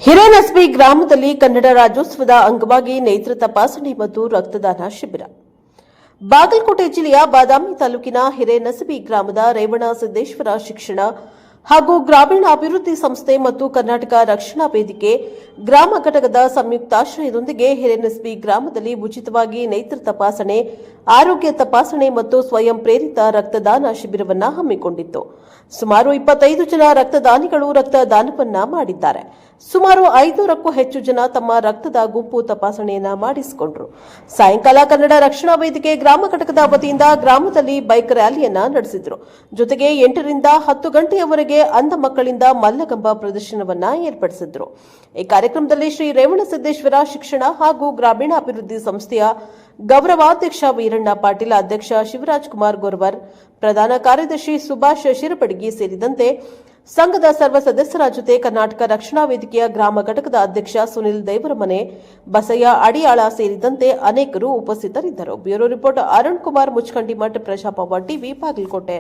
ಹಿರೇನಸಬಿ ಗ್ರಾಮದಲ್ಲಿ ಕನ್ನಡ ರಾಜ್ಯೋತ್ಸವದ ಅಂಗವಾಗಿ ನೇತ್ರ ತಪಾಸಣೆ ಮತ್ತು ರಕ್ತದಾನ ಶಿಬಿರ. ಬಾಗಲಕೋಟೆ ಜಿಲ್ಲೆಯ ಬಾದಾಮಿ ತಾಲೂಕಿನ ಹಿರೇನಸಬಿ ಗ್ರಾಮದ ರೇವಣ ಸಿದ್ದೇಶ್ವರ ಶಿಕ್ಷಣ ಹಾಗೂ ಗ್ರಾಮೀಣಾಭಿವೃದ್ಧಿ ಸಂಸ್ಥೆ ಮತ್ತು ಕರ್ನಾಟಕ ರಕ್ಷಣಾ ವೇದಿಕೆ ಗ್ರಾಮ ಘಟಕದ ಸಂಯುಕ್ತಾಶ್ರಯದೊಂದಿಗೆ ಹಿರೇನಸಬಿ ಗ್ರಾಮದಲ್ಲಿ ಉಚಿತವಾಗಿ ನೇತ್ರ ತಪಾಸಣೆ, ಆರೋಗ್ಯ ತಪಾಸಣೆ ಮತ್ತು ಸ್ವಯಂ ಪ್ರೇರಿತ ರಕ್ತದಾನ ಶಿಬಿರವನ್ನು ಹಮ್ಮಿಕೊಂಡಿತ್ತು. ಸುಮಾರು 25 ಜನ ರಕ್ತದಾನಿಗಳು ರಕ್ತದಾನವನ್ನ ಮಾಡಿದ್ದಾರೆ. ಸುಮಾರು 500ಕ್ಕೂ ಹೆಚ್ಚು ಜನ ತಮ್ಮ ರಕ್ತದ ಗುಂಪು ತಪಾಸಣೆಯನ್ನ ಮಾಡಿಸಿಕೊಂಡರು. ಸಾಯಂಕಾಲ ಕನ್ನಡ ರಕ್ಷಣಾ ವೇದಿಕೆ ಗ್ರಾಮ ಘಟಕದ ವತಿಯಿಂದ ಗ್ರಾಮದಲ್ಲಿ ಬೈಕ್ ರ್ಯಾಲಿಯನ್ನ ನಡೆಸಿದ್ರು. ಜೊತೆಗೆ 8 ರಿಂದ 10 ಗಂಟೆಯವರೆಗೆ ಅಂಧ ಮಕ್ಕಳಿಂದ ಮಲ್ಲಗಂಬ ಪ್ರದರ್ಶನವನ್ನ ಏರ್ಪಡಿಸಿದ್ರು. ಈ ಕಾರ್ಯಕ್ರಮದಲ್ಲಿ ಶ್ರೀ ರೇವಣಸಿದ್ದೇಶ್ವರ ಶಿಕ್ಷಣ ಹಾಗೂ ಗ್ರಾಮೀಣಾಭಿವೃದ್ಧಿ ಸಂಸ್ಥೆಯ ಗೌರವಾಧ್ಯಕ್ಷ ವೀರಣ್ಣ ಪಾಟೀಲ್, ಅಧ್ಯಕ್ಷ ಶಿವರಾಜ್ ಕುಮಾರ್ ಗೊರವರ್, ಪ್ರಧಾನ ಕಾರ್ಯದರ್ಶಿ ಸುಭಾಷ್ ಶಿರಪಡಗಿ ಸೇರಿದಂತೆ ಸಂಘದ ಸರ್ವ ಸದಸ್ಯರ ಜೊತೆ ಕರ್ನಾಟಕ ರಕ್ಷಣಾ ವೇದಿಕೆಯ ಗ್ರಾಮ ಘಟಕದ ಅಧ್ಯಕ್ಷ ಸುನಿಲ್ ದೇವರಮನೆ, ಬಸಯ್ಯ ಅಡಿಯಾಳ ಸೇರಿದಂತೆ ಅನೇಕರು ಉಪಸ್ಥಿತರಿದ್ದರು. Bureau report Arun Kumar, Muchkandimath, Prajapava TV, Bagalkot.